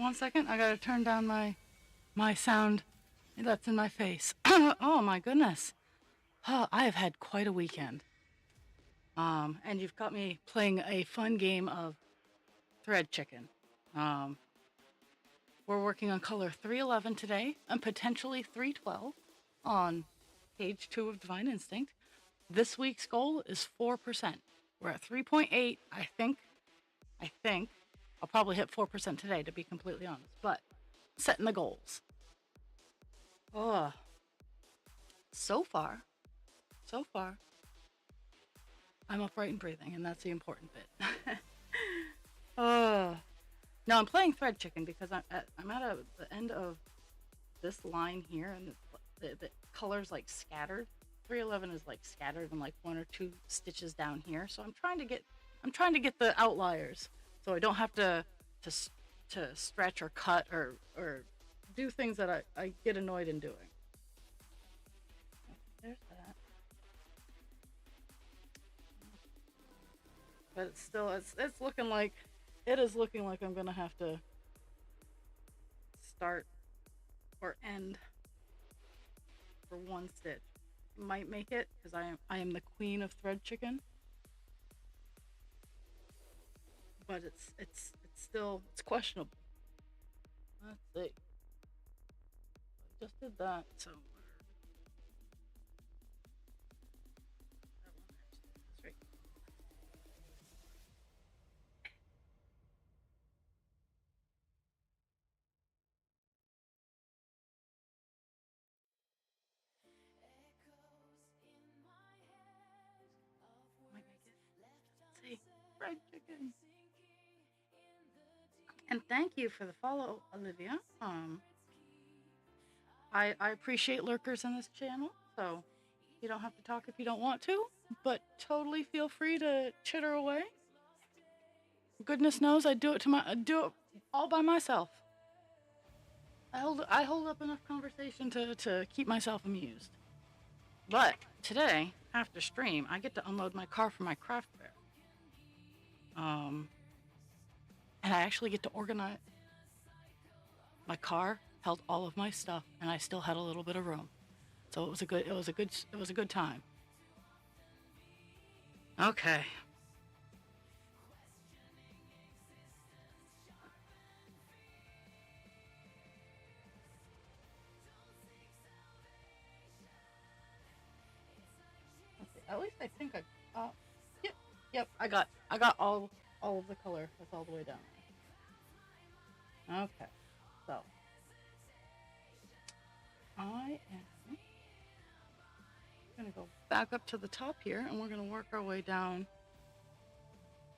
1 second. I gotta turn down my sound that's in my face. Oh my goodness. Oh, I have had quite a weekend. And you've got me playing a fun game of thread chicken. Um, we're working on color 311 today and potentially 312 on page 2 of Divine Instinct. This week's goal is 4%. We're at 3.8. I think I'll probably hit 4% today, to be completely honest, but setting the goals. Oh, so far, I'm upright and breathing, and that's the important bit. Oh, now I'm playing thread chicken because I'm at the end of this line here, and the color's like scattered. 311 is like scattered and like 1 or 2 stitches down here, so I'm trying to get the outliers, so I don't have to stretch or cut or do things that I get annoyed in doing. There's that. But it's still it's looking like it is looking like I'm gonna have to start or end for 1 stitch. Might make it because I am the queen of thread chicken, but it's still it's questionable. Let's see. I just did that, so that one that's right. Might make it. Let's see. Fried chicken. And thank you for the follow, Olivia. I appreciate lurkers in this channel, so you don't have to talk if you don't want to, but totally feel free to chitter away. Goodness knows I do it all by myself. I hold up enough conversation to keep myself amused. But today, after stream, I get to unload my car for my craft fair. And I actually get to organize. My car held all of my stuff, and I still had a little bit of room, so it was a good time. Okay. At least I think yep, yep. I got all of the color. That's all the way down. Okay, so I am gonna go back up to the top here, and we're gonna work our way down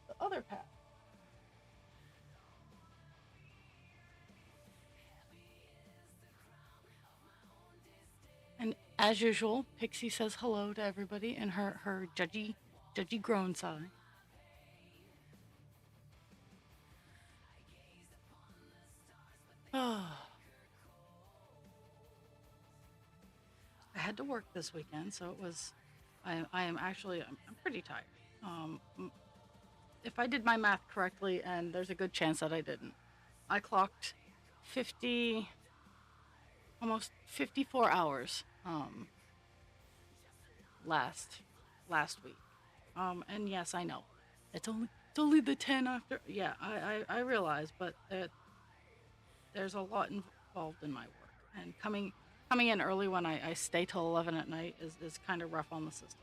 the other path. And as usual, Pixie says hello to everybody in her judgy groan sigh. Oh. I had to work this weekend, so it was. I am actually. I'm pretty tired. Um, if I did my math correctly, and there's a good chance that I didn't, I clocked 50, almost 54 hours last week. And yes, I know it's only the 10 after. Yeah, I realize, but there's a lot involved in my work, and coming in early when I stay till 11 at night is kind of rough on the system.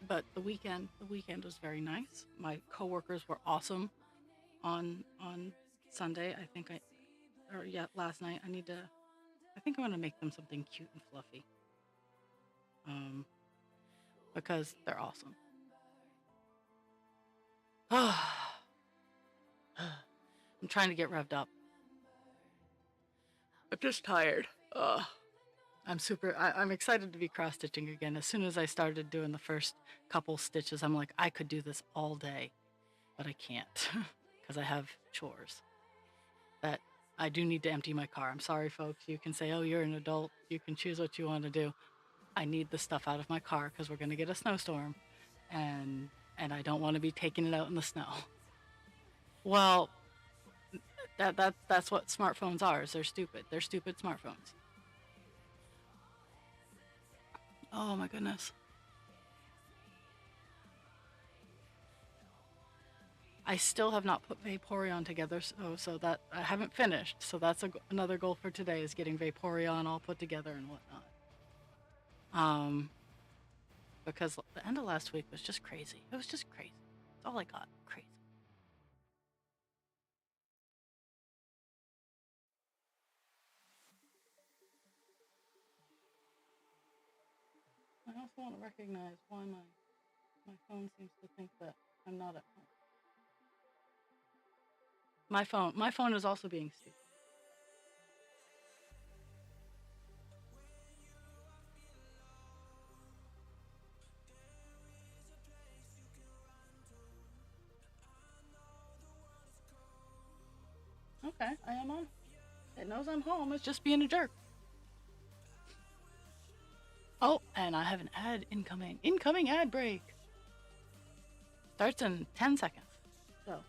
But the weekend was very nice. My coworkers were awesome on Sunday. I think last night. I think I'm gonna make them something cute and fluffy. Um, because they're awesome. I'm trying to get revved up. I'm just tired. I'm excited to be cross stitching again. As soon as I started doing the first couple stitches, I'm like, I could do this all day, but I can't because I have chores that I do need to empty my car. I'm sorry, folks. You can say, oh, you're an adult. You can choose what you want to do. I need the stuff out of my car because we're going to get a snowstorm, and I don't want to be taking it out in the snow. Well, that's what smartphones are. Is they're stupid. They're stupid smartphones. Oh my goodness. I still have not put Vaporeon together, so that I haven't finished. So that's another goal for today is getting Vaporeon all put together and whatnot. Because the end of last week was just crazy. It was just crazy. That's all I got. Crazy. I also want to recognize why my phone seems to think that I'm not at home. My phone is also being stupid. Okay, I am on. It knows I'm home. It's just being a jerk. Oh, and I have an ad incoming. Incoming ad break. Starts in 10 seconds. So,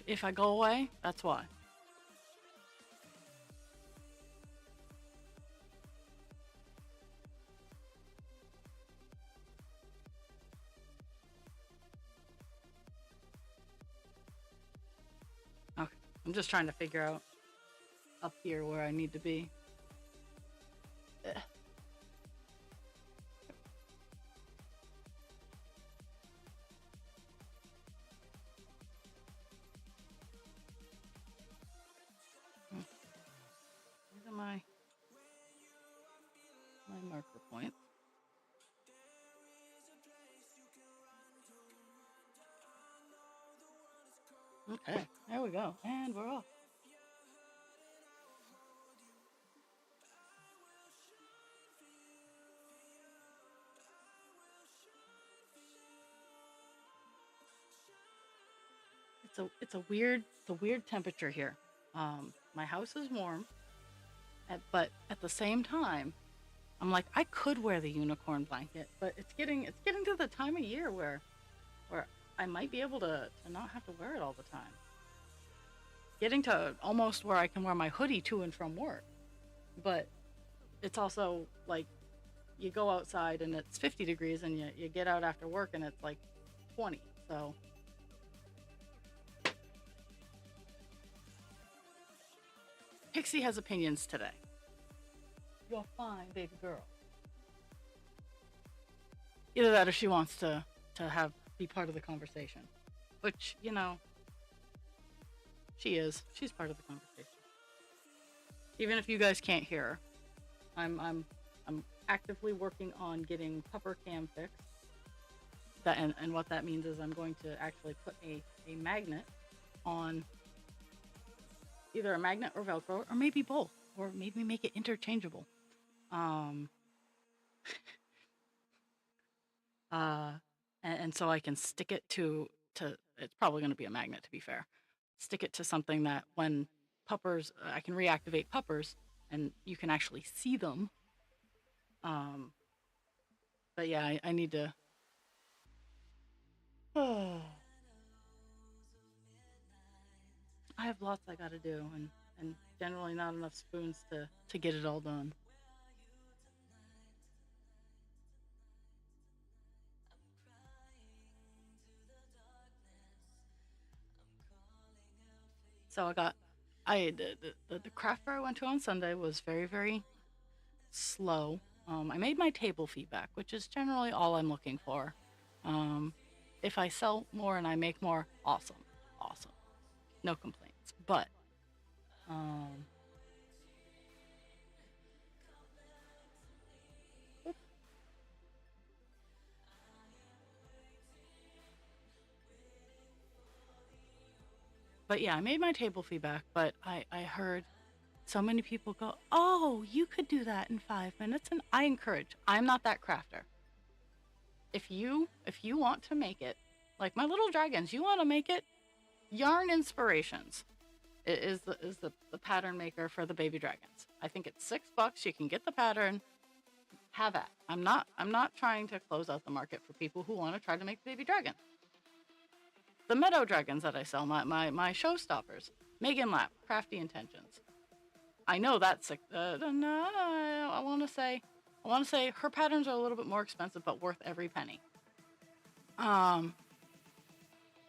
if I go away, that's why. Okay, I'm just trying to figure out up here where I need to be. Ugh. These are my marker points. Okay, there we go, and we're off. It's a weird temperature here. My house is warm, but at the same time, I'm like I could wear the unicorn blanket, but it's getting to the time of year where I might be able to not have to wear it all the time. Getting to almost where I can wear my hoodie to and from work, but it's also like you go outside and it's 50 degrees, and you get out after work and it's like 20. So Pixie has opinions today. You're fine, baby girl. Either that or she wants to be part of the conversation, which she is. She's part of the conversation. Even if you guys can't hear her, I'm actively working on getting pupper cam fixed. That and what that means is I'm going to actually put a magnet on either a magnet or Velcro, or maybe both, or maybe make it interchangeable. Um, and so I can stick it to it's probably going to be a magnet, to be fair. Stick it to something that when puppers, I can reactivate puppers, and you can actually see them. But yeah, I need to. I have lots I got to do, and generally not enough spoons to get it all done. So the craft fair I went to on Sunday was very, very slow. I made my table feedback, which is generally all I'm looking for. If I sell more and I make more, awesome, awesome, no complaints. Um, but yeah, I made my table feedback, but I heard so many people go, "Oh, you could do that in 5 minutes," and I encourage. I'm not that crafter. If you want to make it, like my little dragons, you want to make it. Yarn Inspirations is the pattern maker for the baby dragons. I think it's $6. You can get the pattern, have at. I'm not trying to close out the market for people who want to try to make baby dragon. The meadow dragons that I sell, my showstoppers, Megan Lap, Crafty Intentions. I know that's no, I want to say her patterns are a little bit more expensive, but worth every penny. Um,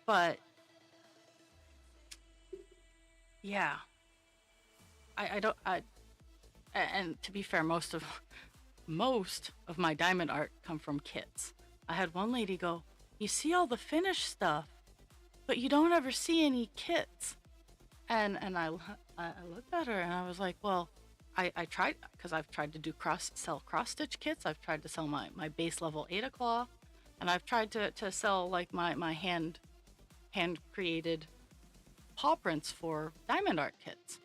but yeah, I don't and to be fair, most of my diamond art come from kits. I had one lady go, "You see all the finished stuff, but you don't ever see any kits." And I looked at her and I was like, "Well, I tried because I've tried to sell cross stitch kits. I've tried to sell my base level Ada Claw, and I've tried to sell like my hand created paw prints for diamond art kits."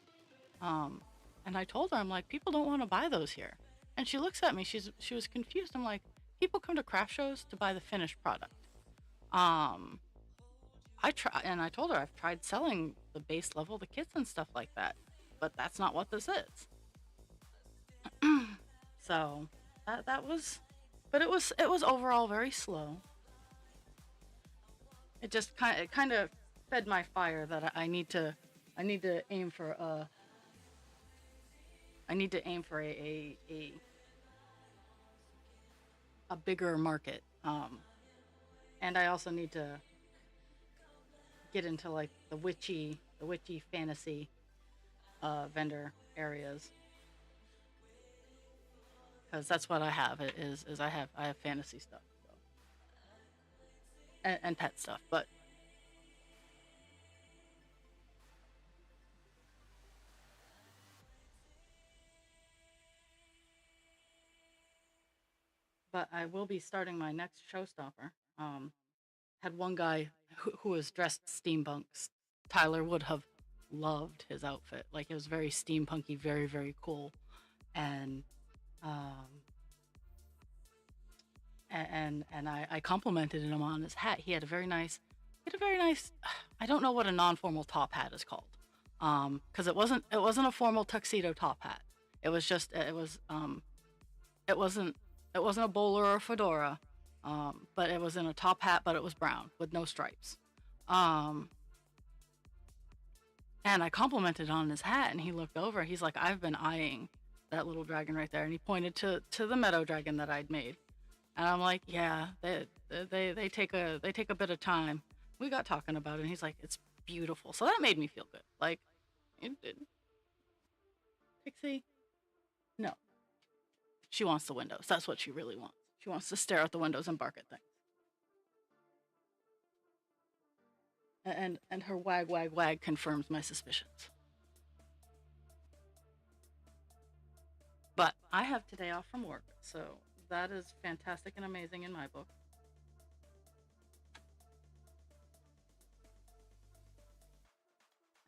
Um, and I told her, I'm like, people don't want to buy those here. And she looks at me, she was confused. I'm like, people come to craft shows to buy the finished product. Um, I told her I've tried selling the base level, the kits and stuff like that, but that's not what this is. So that was, but it was overall very slow. It just kind of fed my fire that I need to aim for a bigger market. And I also need to get into like the witchy fantasy vendor areas, because that's what I have. Is I have fantasy stuff, so, and pet stuff, but I will be starting my next showstopper. Had one guy who was dressed steampunk. Tyler would have loved his outfit. Like, it was very steampunky, very very cool, and um, and I complimented him on his hat. He had a very nice. I don't know what a non-formal top hat is called, because it wasn't a formal tuxedo top hat. It was just it wasn't it wasn't a bowler or a fedora, but it was in a top hat, but it was brown with no stripes. Um, and I complimented on his hat, and he looked over. He's like, "I've been eyeing that little dragon right there," and he pointed to the meadow dragon that I'd made. And I'm like, "Yeah, they take a bit of time." We got talking about it, and he's like, "It's beautiful." So that made me feel good. Like, Pixie, no, she wants the windows. That's what she really wants. She wants to stare out the windows and bark at things. And her wag wag wag confirms my suspicions. But I have today off from work, so that is fantastic and amazing in my book.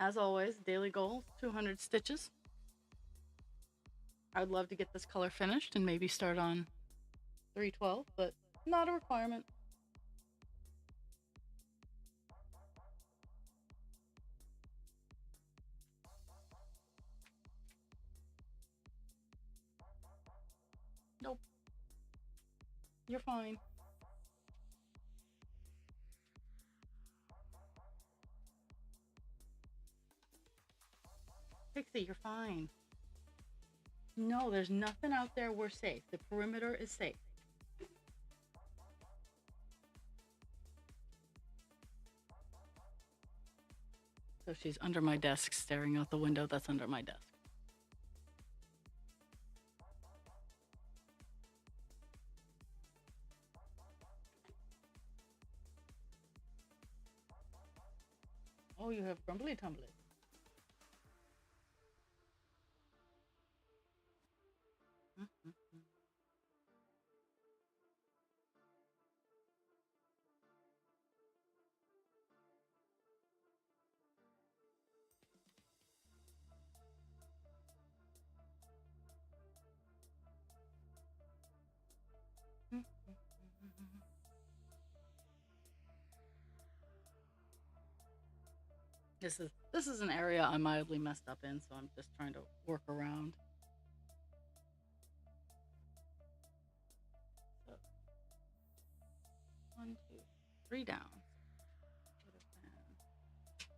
As always, daily goal 200 stitches. I would love to get this color finished and maybe start on 312, but not a requirement. Nope, you're fine. Pixie, you're fine. No, there's nothing out there. We're safe. The perimeter is safe. So she's under my desk, staring out the window that's under my desk. Oh, you have grumbly tumbly. Mm-hmm. This is an area I'm mildly messed up in, so I'm just trying to work around. 3 down. Would have been 1, 2,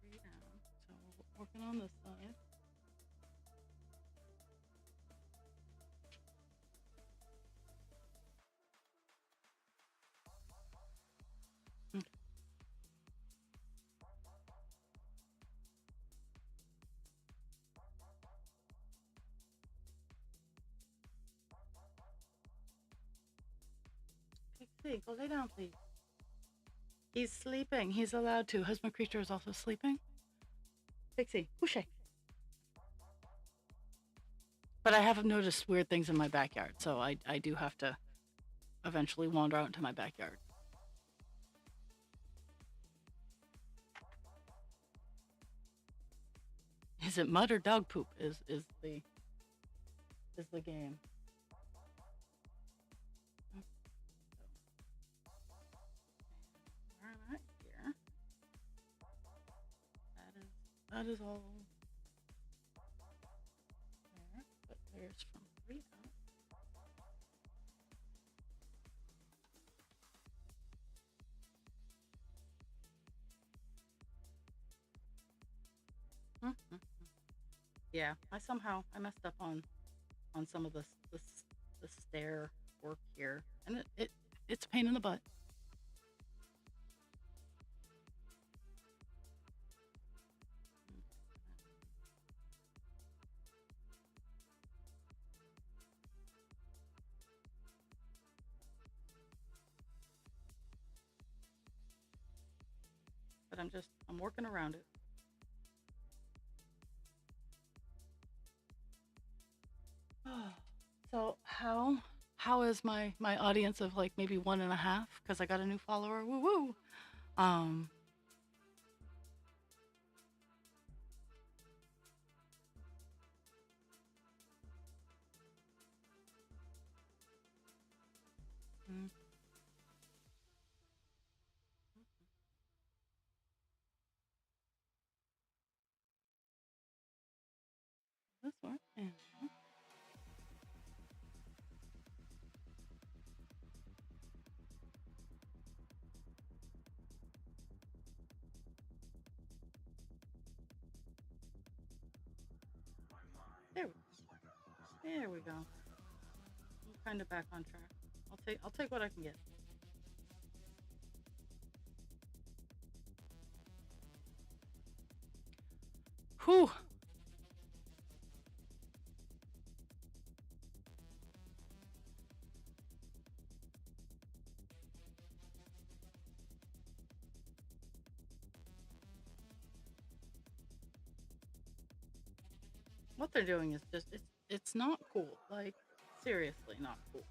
3 down. So we're working on this side. Okay. Pixie, go lay down, please. He's sleeping. He's allowed to. Husband creature is also sleeping. Pixie, couche. But I have noticed weird things in my backyard, so I do have to eventually wander out into my backyard. Is it mud or dog poop? Is the game? Where am I here? That is all there, but there's from 3 out. Mm-hmm. Yeah, I messed up on some of the stair work here, and it's a pain in the butt. But I'm working around it. So how is my audience of like maybe 1.5? Because I got a new follower. Woo woo. Um, mm, this one. And there, there we go. I'm kind of back on track. I'll take what I can get. Whew. What they're doing is just it's not cool. Like seriously, not cool.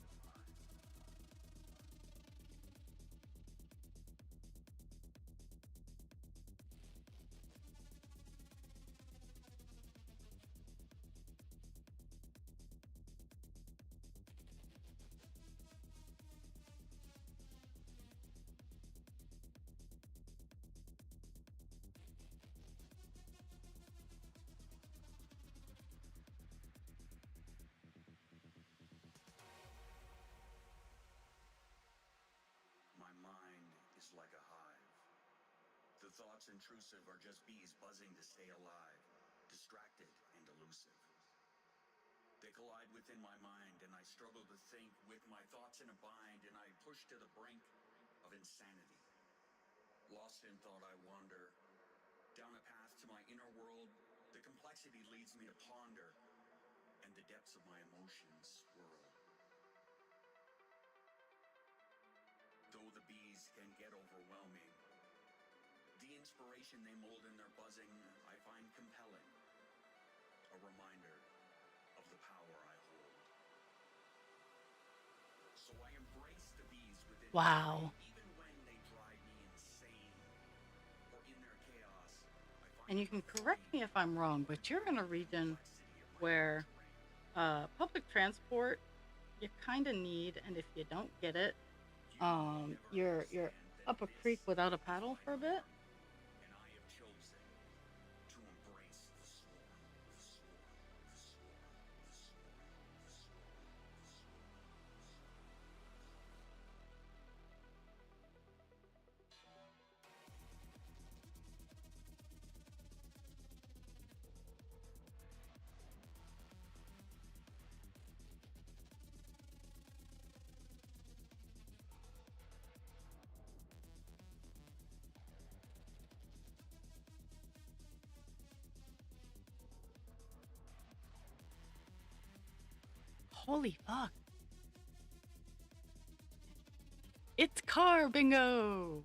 My mind is like a hive. The thoughts intrusive are just bees buzzing to stay alive, distracted and elusive. They collide within my mind, and I struggle to think with my thoughts in a bind, and I push to the brink of insanity. Lost in thought, I wander down a path to my inner world. The complexity leads me to ponder, and the depths of my emotions swirl. Though the bees can get overwhelming, the inspiration they mold in their buzzing I find compelling, a reminder of the power I hold. So I embrace the bees within my Wow. brain, even when they drive me insane. For in their chaos, I find And you the can correct refrain, me if I'm wrong, but you're in a the region complexity of my own where terrain. public transport you kind of need, and if you don't get it, You may never you're understand that up a this creek without a is paddle my for a bit. norm, and I have chosen to embrace the swarm, the swarm. Holy fuck. It's car bingo.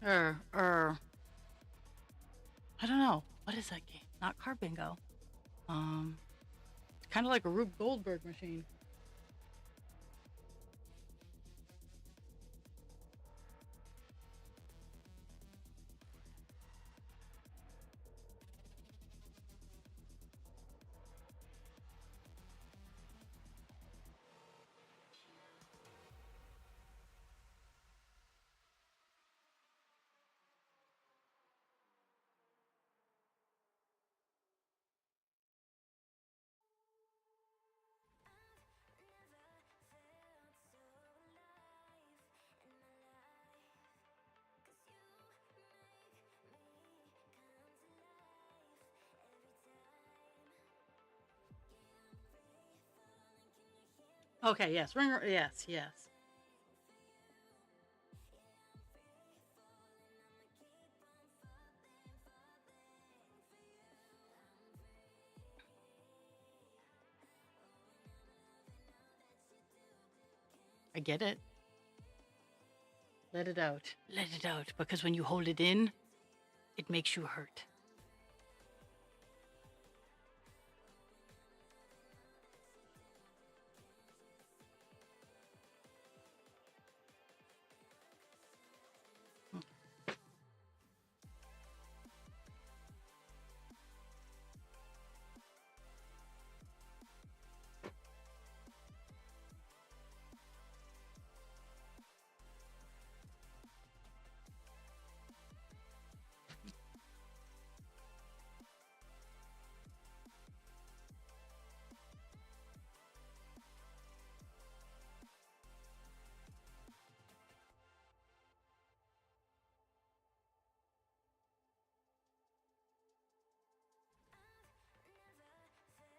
I don't know. What is that game? Not car bingo. Kind of like a Rube Goldberg machine. Okay, yes, ringer. Yes, yes. I get it. Let it out. Let it out, because when you hold it in, it makes you hurt.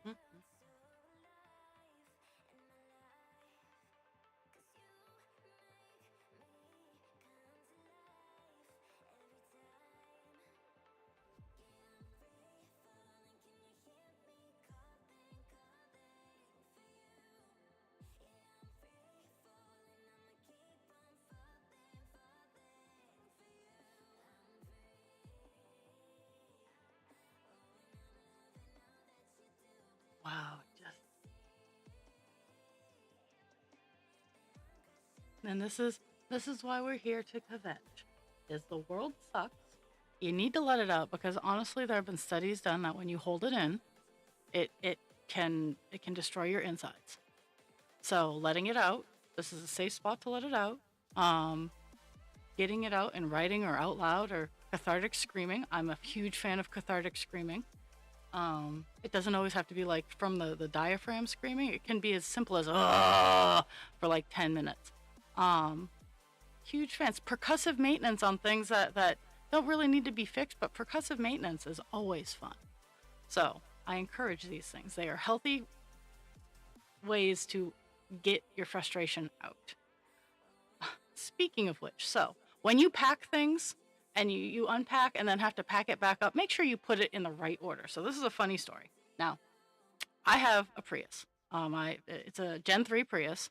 Mm. Wow, just and this is why we're here to kvetch. Is the world sucks. You need to let it out because honestly, there have been studies done that when you hold it in, it can destroy your insides. So letting it out, this is a safe spot to let it out. Um, Getting it out in writing or out loud or cathartic screaming. I'm a huge fan of cathartic screaming. It doesn't always have to be like from the diaphragm screaming. It can be as simple as for like 10 minutes. Um, Huge fans. Percussive maintenance on things that don't really need to be fixed, but percussive maintenance is always fun. So I encourage these things. They are healthy ways to get your frustration out. Speaking of which, so when you pack things and you unpack and then have to pack it back up, make sure you put it in the right order. So this is a funny story. Now, I have a Prius. It's a Gen 3 Prius,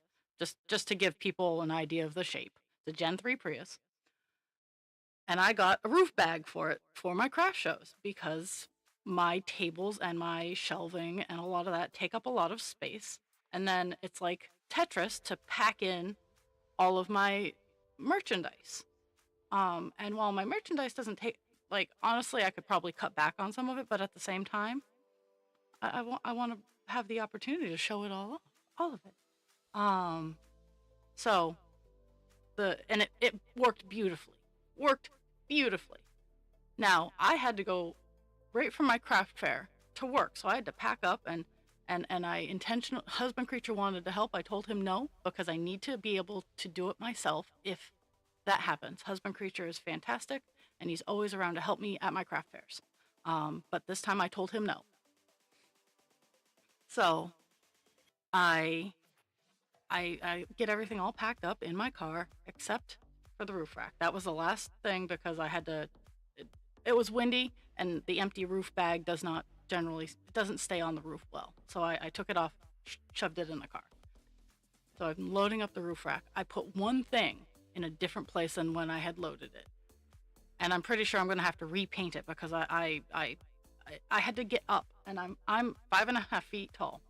just to give people an idea of the shape. It's a Gen 3 Prius. And I got a roof bag for it for my craft shows because my tables and my shelving and a lot of that take up a lot of space. And then it's like Tetris to pack in all of my merchandise. And while my merchandise doesn't take, like, honestly, I could probably cut back on some of it, but at the same time, I want to have the opportunity to show it all of it. Um, so it worked beautifully. Worked beautifully. Now I had to go right from my craft fair to work, so I had to pack up and I intentional husband creature wanted to help. I told him no because I need to be able to do it myself if that happens. Husband creature is fantastic and he's always around to help me at my craft fairs. But this time I told him no. So I I get everything all packed up in my car except for the roof rack. That was the last thing because I had to it was windy, and the empty roof bag doesn't stay on the roof well. So I took it off, shoved it in the car. So I'm loading up the roof rack. I put one thing in a different place than when I had loaded it, and I'm pretty sure I'm going to have to repaint it because I had to get up, and I'm 5.5 feet tall.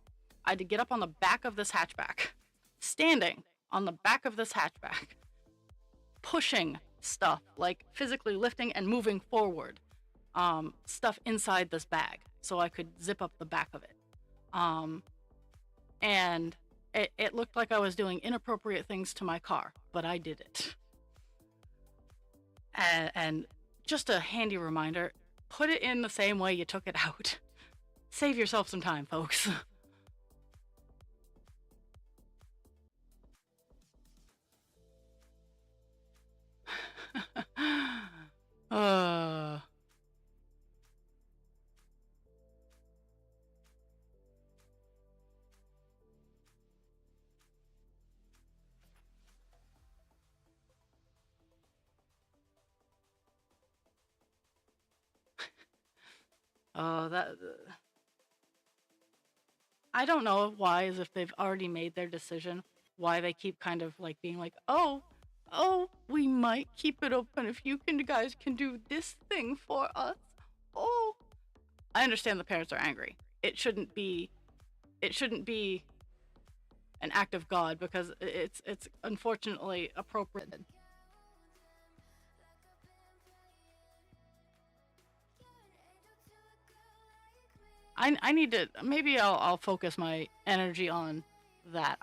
I had to get up on the back of this hatchback, standing on the back of this hatchback, pushing stuff, like physically lifting and moving forward, stuff inside this bag so I could zip up the back of it. And it looked like I was doing inappropriate things to my car, but I did it. And just a handy reminder, put it in the same way you took it out. Save yourself some time, folks. uh, that I don't know why, as if they've already made their decision, why they keep kind of like being like, oh, we might keep it open if guys can do this thing for us. Oh, I understand the parents are angry. It shouldn't be an act of God because it's unfortunately appropriate. I need to, maybe I'll focus my energy on that.